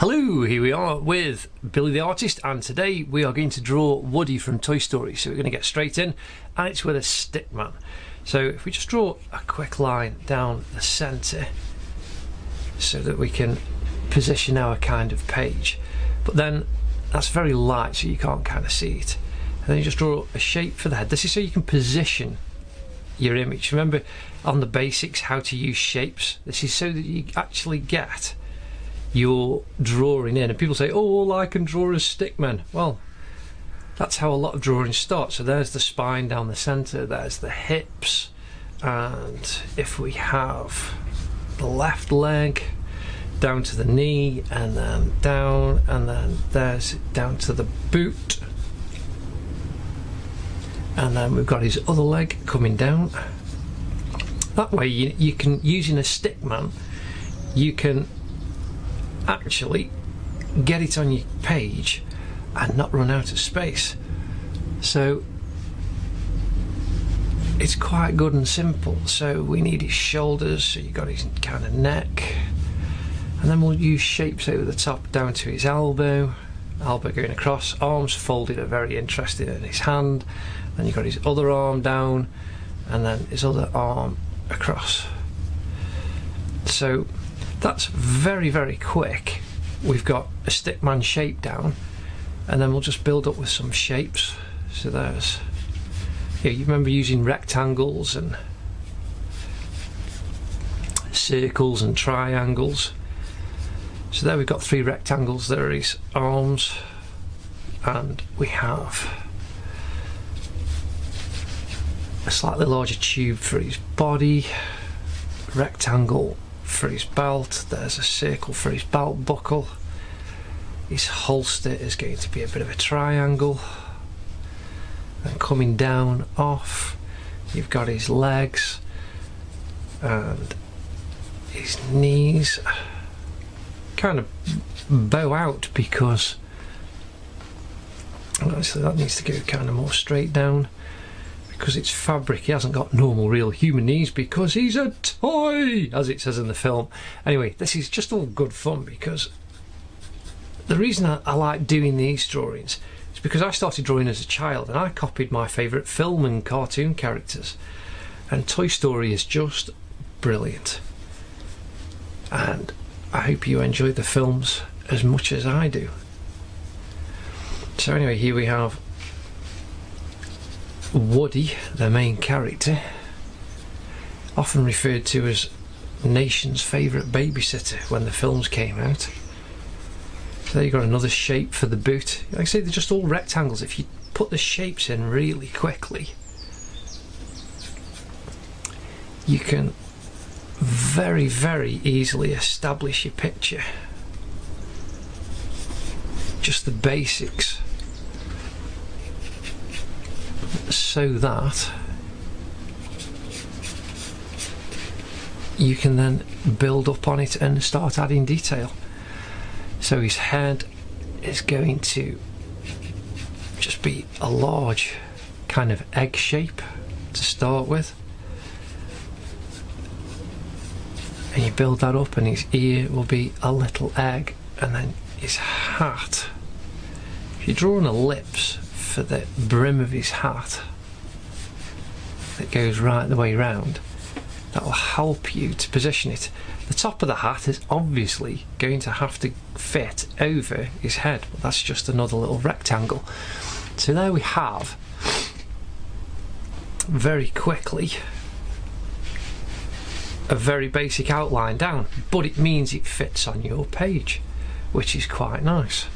Hello, here we are with Billy the Artist, and today we are going to draw Woody from Toy Story. So we're going to get straight in, and it's with a Stickman. So if we just draw a quick line down the centre so that we can position our kind of page, but then that's very light so you can't kind of see it. And then you just draw a shape for the head. This is so you can position your image. Remember on the basics how to use shapes. This is so that you actually get your drawing in, and people say, oh, all I can draw is Stickman. Well, that's how a lot of drawings start. So there's the spine down the centre, there's the hips, and if we have the left leg down to the knee, and then down, and then there's down to the boot, and then we've got his other leg coming down. That way you can, using a Stickman, you can actually get it on your page and not run out of space. So it's quite good and simple. So we need his shoulders, so you got his kind of neck, and then we'll use shapes over the top down to his elbow going across. Arms folded are very interesting, in his hand, then you've got his other arm down, and then his other arm across. So that's very, very quick. We've got a Stickman shape down, and then we'll just build up with some shapes. So there's, yeah, you remember using rectangles and circles and triangles. So there we've got 3 rectangles. There are his arms, and we have a slightly larger tube for his body, rectangle for his belt, there's a circle for his belt buckle, his holster is going to be a bit of a triangle, and coming down off you've got his legs and his knees kind of bow out, because obviously that needs to go kind of more straight down because it's fabric. He hasn't got normal real human knees because he's a toy, as it says in the film. Anyway, this is just all good fun, because the reason I like doing these drawings is because I started drawing as a child and I copied my favourite film and cartoon characters, and Toy Story is just brilliant, and I hope you enjoy the films as much as I do. So anyway, here we have Woody, the main character, often referred to as nation's favourite babysitter when the films came out. So there you've got another shape for the boot. Like I say, they're just all rectangles. If you put the shapes in really quickly, you can very, very easily establish your picture. Just the basics, so that you can then build up on it and start adding detail. So his head is going to just be a large kind of egg shape to start with, and you build that up, and his ear will be a little egg, and then his hat, if you draw an ellipse for the brim of his hat that goes right the way round, that will help you to position it. The top of the hat is obviously going to have to fit over his head, but that's just another little rectangle. So there we have, very quickly, a very basic outline down, but it means it fits on your page, which is quite nice.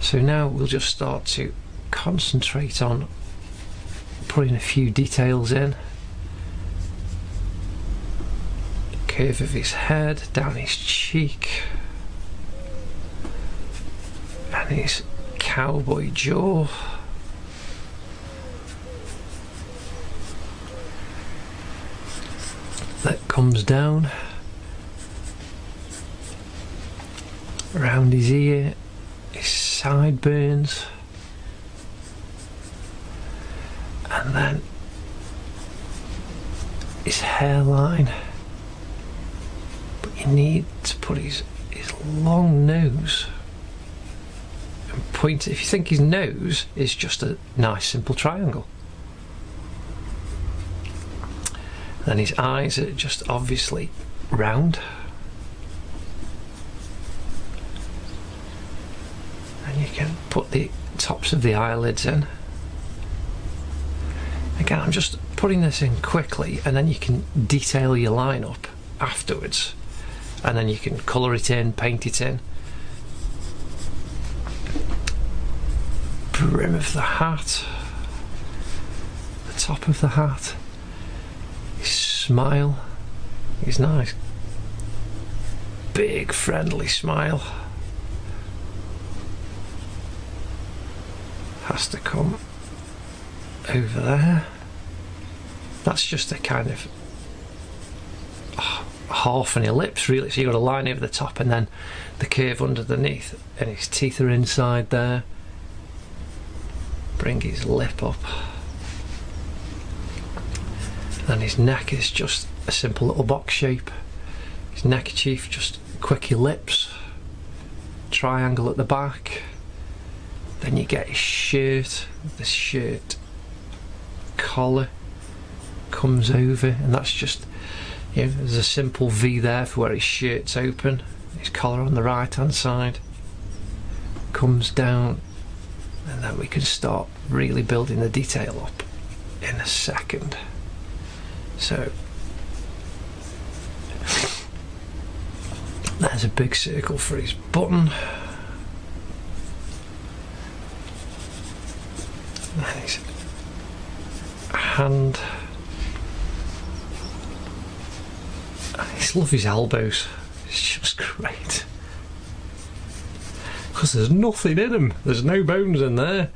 So now we'll just start to concentrate on putting a few details in. Curve of his head, down his cheek, and his cowboy jaw. That comes down around his ear, his sideburns, and then his hairline. But you need to put his his long nose and point it. If you think his nose is just a nice simple triangle, then his eyes are just obviously round, and you can put the tops of the eyelids in. Again, I'm just putting this in quickly, and then you can detail your line up afterwards, and then you can colour it in, paint it in. Brim of the hat, the top of the hat, his smile, his nice big friendly smile has to come over there. That's just a kind of half an ellipse really, so you've got a line over the top and then the curve underneath, and his teeth are inside there. Bring his lip up, and his neck is just a simple little box shape. His neckerchief, just quick ellipse, triangle at the back. Then you get his shirt. The shirt collar comes over, and that's just, you know, there's a simple V there for where his shirt's open. His collar on the right hand side comes down, and then we can start really building the detail up in a second. So there's a big circle for his button, and his hand. I just love his elbows, it's just great, because there's nothing in them, there's no bones in there.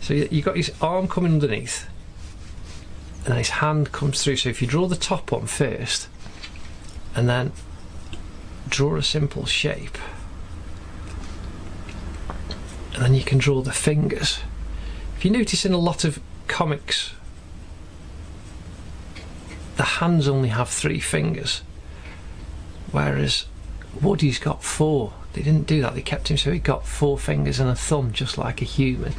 So you got his arm coming underneath, and his hand comes through. So if you draw the top one first, and then draw a simple shape, and then you can draw the fingers. If you notice in a lot of comics, the hands only have 3 fingers, whereas Woody's got 4. They didn't do that, they kept him so he got 4 fingers and a thumb, just like a human.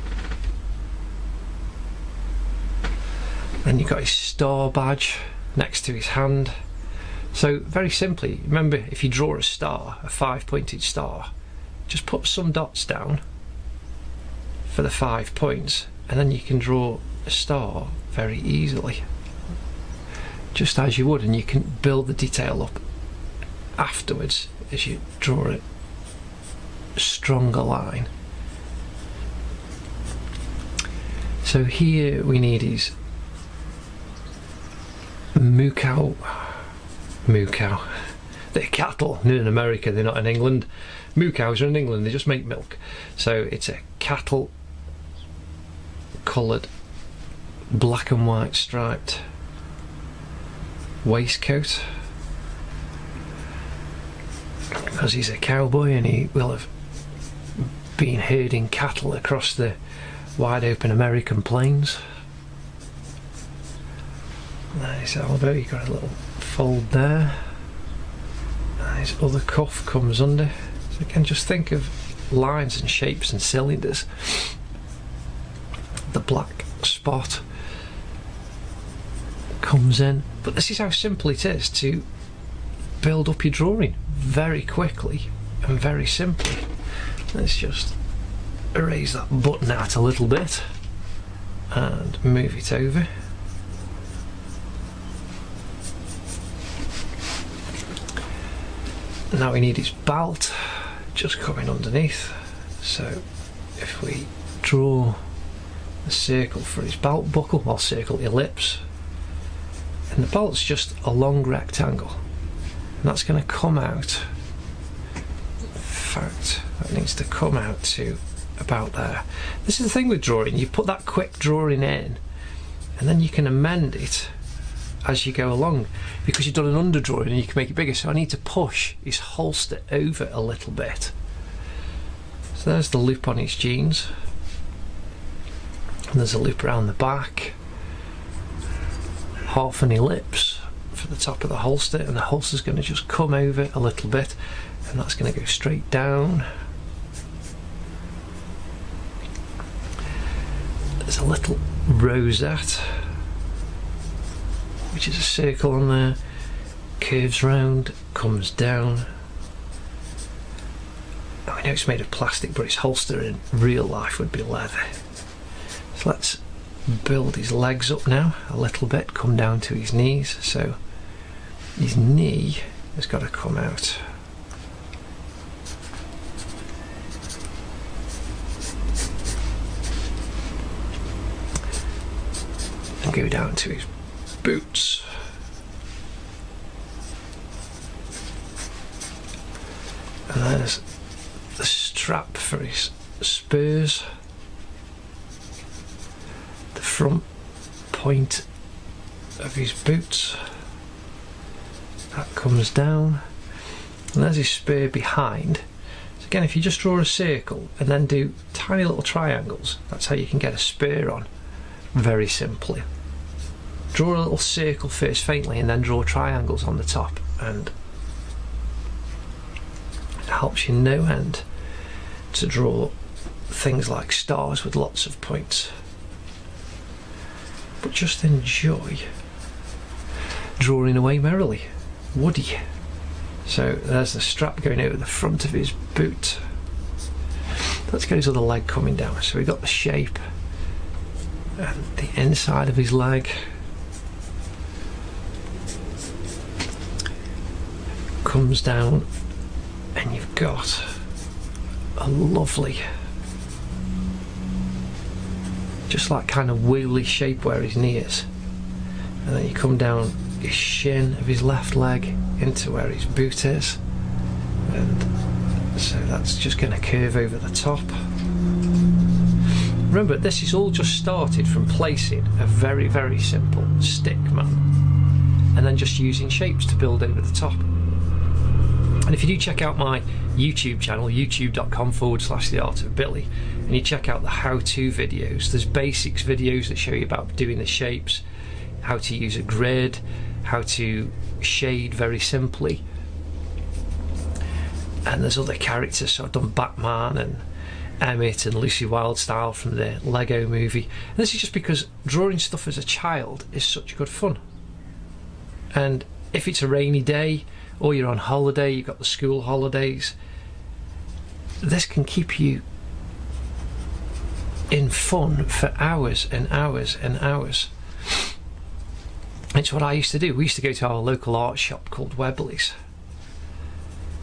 Then you've got his star badge next to his hand. So very simply, remember, if you draw a star, a 5-pointed star, just put some dots down for the 5 points, and then you can draw a star very easily, just as you would, and you can build the detail up afterwards as you draw a stronger line. So here we need his moo cow. They're cattle. They're in America, they're not in England. Moo cows are in England, they just make milk. So it's a cattle coloured black and white striped waistcoat, because he's a cowboy and he will have been herding cattle across the wide open American plains. Nice elbow, you've got a little fold there, and his other cuff comes under. So again, just think of lines and shapes and cylinders. The black spot comes in, but this is how simple it is to build up your drawing very quickly and very simply. Let's just erase that button out a little bit and move it over. Now we need his belt just coming underneath. So if we draw a circle for his belt buckle, I'll circle ellipse, and the belt's just a long rectangle, and that's going to come out. In fact, that needs to come out to about there. This is the thing with drawing, you put that quick drawing in and then you can amend it as you go along, because you've done an under drawing and you can make it bigger. So I need to push his holster over a little bit. So there's the loop on his jeans, and there's a loop around the back, half an ellipse for the top of the holster, and the holster's going to just come over a little bit, and that's going to go straight down. There's a little rosette, which is a circle on there, curves round, comes down. I know it's made of plastic, but its holster in real life would be leather. So let's build his legs up now a little bit, come down to his knees. So his knee has got to come out. And go down to his boots. And there's the strap for his spurs. The front point of his boots. That comes down. And there's his spur behind. So again, if you just draw a circle and then do tiny little triangles, that's how you can get a spur on. Very simply. Draw a little circle first faintly and then draw triangles on the top, and it helps you no end to draw things like stars with lots of points. But just enjoy drawing away merrily. Woody. So there's the strap going over the front of his boot. Let's get his other leg coming down. So we've got the shape and the inside of his leg. Comes down, and you've got a lovely, just like kind of wheelie shape where his knee is, and then you come down his shin of his left leg into where his boot is, and so that's just going to curve over the top. Remember, this is all just started from placing a very, very simple stickman and then just using shapes to build over the top. And if you do check out my YouTube channel, youtube.com/theartofbilly, and you check out the how-to videos, there's basics videos that show you about doing the shapes, how to use a grid, how to shade very simply. And there's other characters, so I've done Batman and Emmett and Lucy Wildstyle from the Lego movie. And this is just because drawing stuff as a child is such good fun. And if it's a rainy day, or you're on holiday, you've got the school holidays, this can keep you in fun for hours and hours and hours. It's what I used to do. We used to go to our local art shop called Webley's,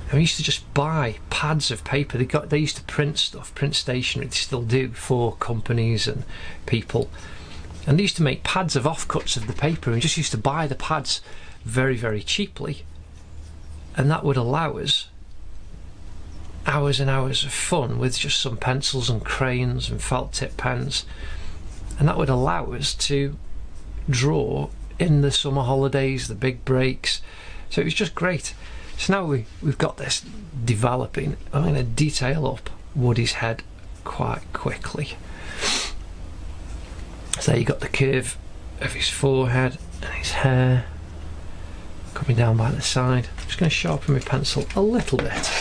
and we used to just buy pads of paper. They used to print stuff, print stationery, they still do, for companies and people, and they used to make pads of offcuts of the paper, and we just used to buy the pads very, very cheaply. And that would allow us hours and hours of fun with just some pencils and crayons and felt tip pens. And that would allow us to draw in the summer holidays, the big breaks. So it was just great. So now we've got this developing. I'm going to detail up Woody's head quite quickly. So you've got the curve of his forehead and his hair coming down by the side. I'm just going to sharpen my pencil a little bit.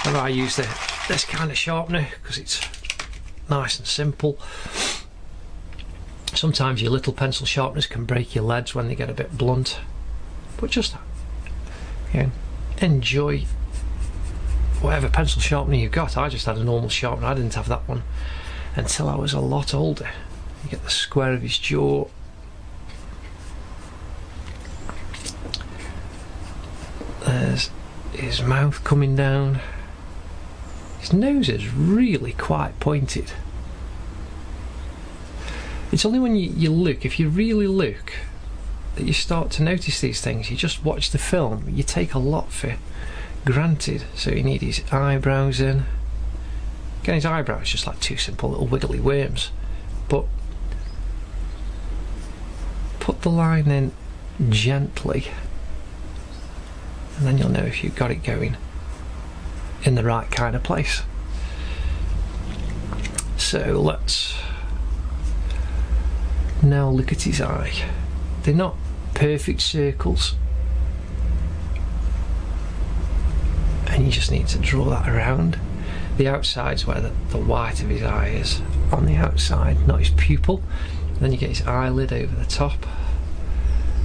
And I use this kind of sharpener because it's nice and simple. Sometimes your little pencil sharpeners can break your leads when they get a bit blunt, but just again, enjoy whatever pencil sharpener you've got. I just had a normal sharpener. I didn't have that one until I was a lot older. You get the square of his jaw. There's his mouth coming down. His nose is really quite pointed. It's only when you look, if you really look, that you start to notice these things. You just watch the film, you take a lot for granted. So you need his eyebrows in. Again, his eyebrows is just like two simple little wiggly worms. But put the line in gently, and then you'll know if you've got it going in the right kind of place. So let's now look at his eye. They're not perfect circles, you just need to draw that around. The outside's where the white of his eye is, on the outside, not his pupil. And then you get his eyelid over the top.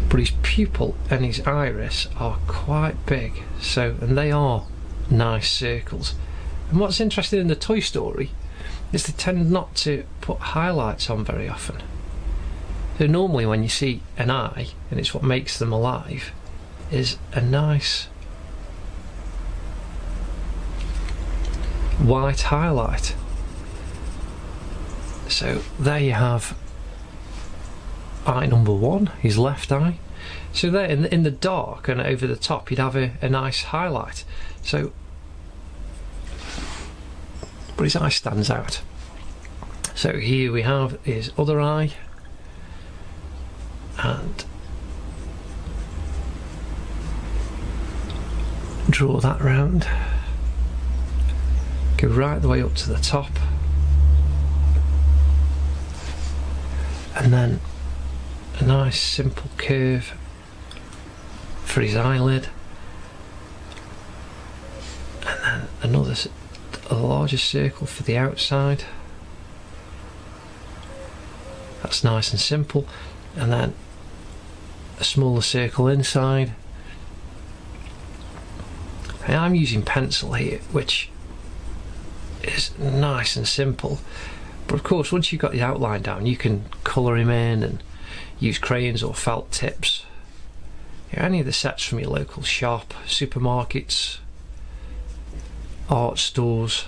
But his pupil and his iris are quite big, and they are nice circles. And what's interesting in the Toy Story is they tend not to put highlights on very often. So normally when you see an eye, and it's what makes them alive, is a nice white highlight. So there you have eye number 1, his left eye. So there in the dark and over the top you'd have a nice highlight. But his eye stands out. So here we have his other eye, and draw that round, go right the way up to the top, and then a nice simple curve for his eyelid, and then a larger circle for the outside. That's nice and simple, and then a smaller circle inside. And I'm using pencil here, which is nice and simple, but of course once you've got the outline down you can colour him in and use crayons or felt tips. Any of the sets from your local shop, supermarkets, art stores,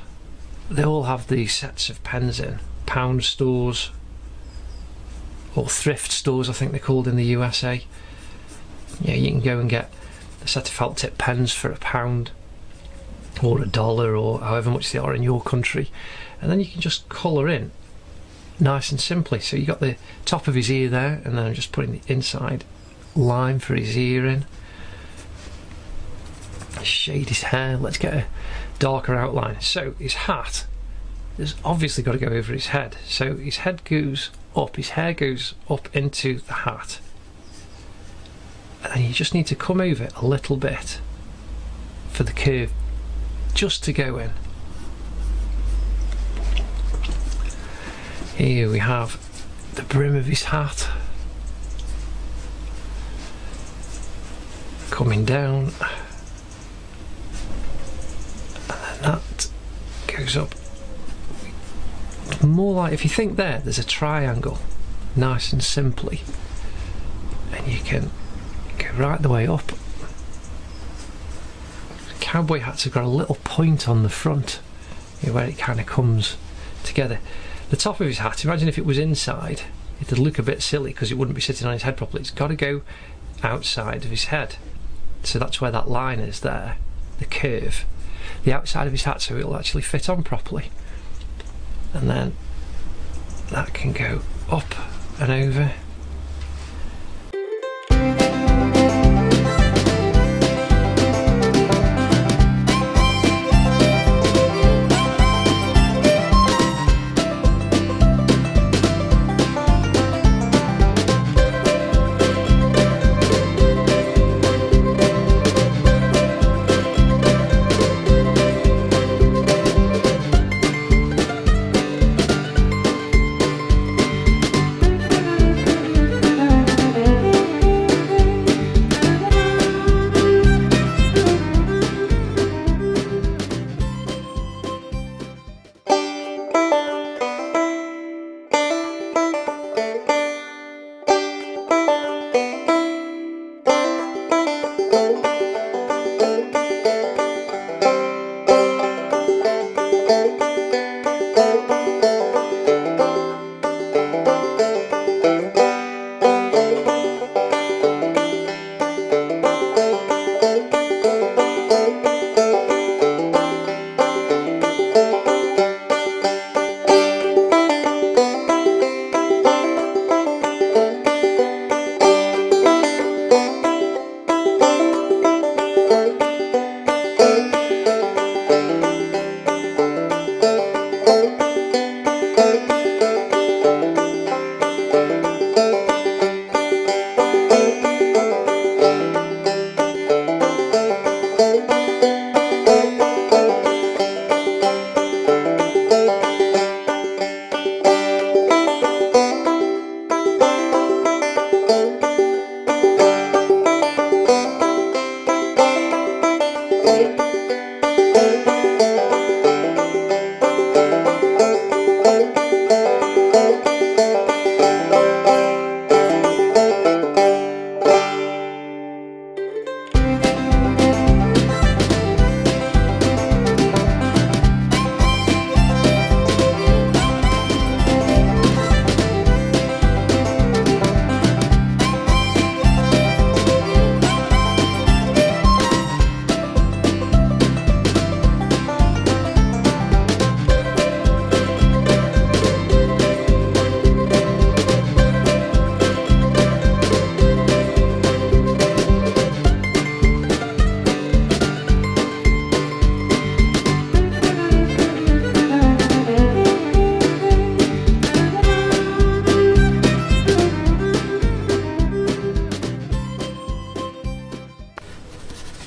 they all have these sets of pens in. Pound stores, or thrift stores I think they're called in the USA. You can go and get a set of felt tip pens for £1 or $1 or however much they are in your country, and then you can just colour in nice and simply. So you got the top of his ear there, and then I'm just putting the inside line for his ear in. Shade his hair, let's get a darker outline. So his hat has obviously got to go over his head, so his head goes up, his hair goes up into the hat, and then you just need to come over a little bit for the curve just to go in. Here we have the brim of his hat coming down, and then that goes up more like, if you think there's a triangle nice and simply, and you can go right the way up. Cowboy hats have got a little point on the front, where it kind of comes together. The top of his hat, imagine if it was inside, it'd look a bit silly because it wouldn't be sitting on his head properly. It's got to go outside of his head, so that's where that line is there, the curve, the outside of his hat, so it'll actually fit on properly. And then that can go up and over.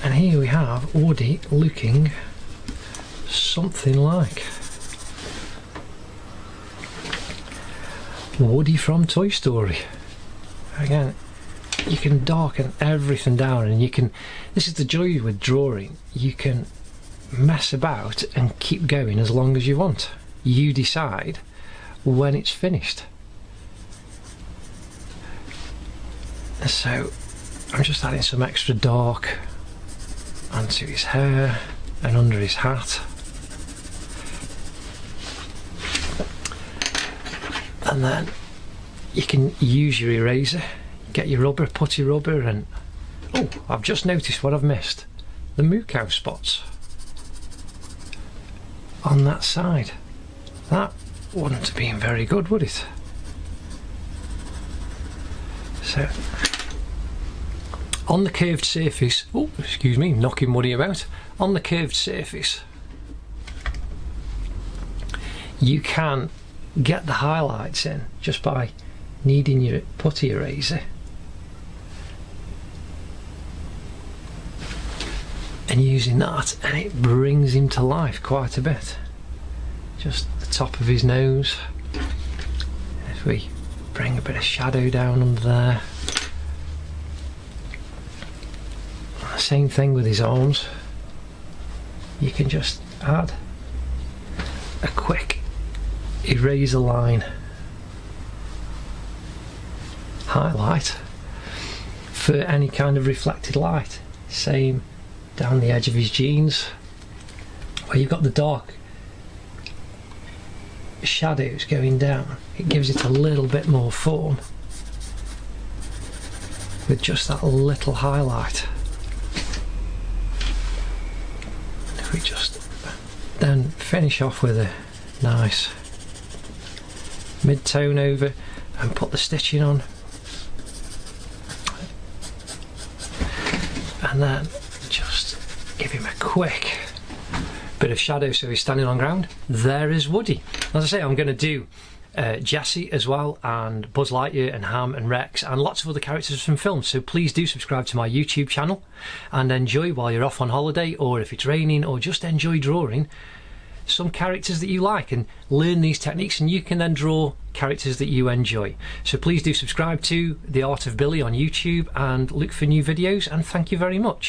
And here we have Woody looking something like Woody from Toy Story. Again, you can darken everything down, and you can, this is the joy with drawing, you can mess about and keep going as long as you want. You decide when it's finished. So I'm just adding some extra dark onto his hair and under his hat, and then you can use your eraser, get your rubber, putty rubber, and oh, I've just noticed what I've missed, the moo cow spots on that side. That wouldn't have been very good, would it? So on the curved surface, oh excuse me, knocking Woody about, on the curved surface you can get the highlights in just by kneading your putty eraser and using that, and it brings him to life quite a bit. Just the top of his nose, if we bring a bit of shadow down under there. Same thing with his arms. You can just add a quick eraser line highlight for any kind of reflected light. Same down the edge of his jeans, where you've got the dark shadows going down. It gives it a little bit more form with just that little highlight. If we just then finish off with a nice mid-tone over and put the stitching on, and then just give him a quick bit of shadow so he's standing on ground. There is Woody. As I say, I'm going to do Jessie as well, and Buzz Lightyear and Ham and Rex and lots of other characters from films, so please do subscribe to my YouTube channel and enjoy while you're off on holiday, or if it's raining, or just enjoy drawing some characters that you like and learn these techniques, and you can then draw characters that you enjoy. So please do subscribe to The Art of Billy on YouTube and look for new videos, and thank you very much.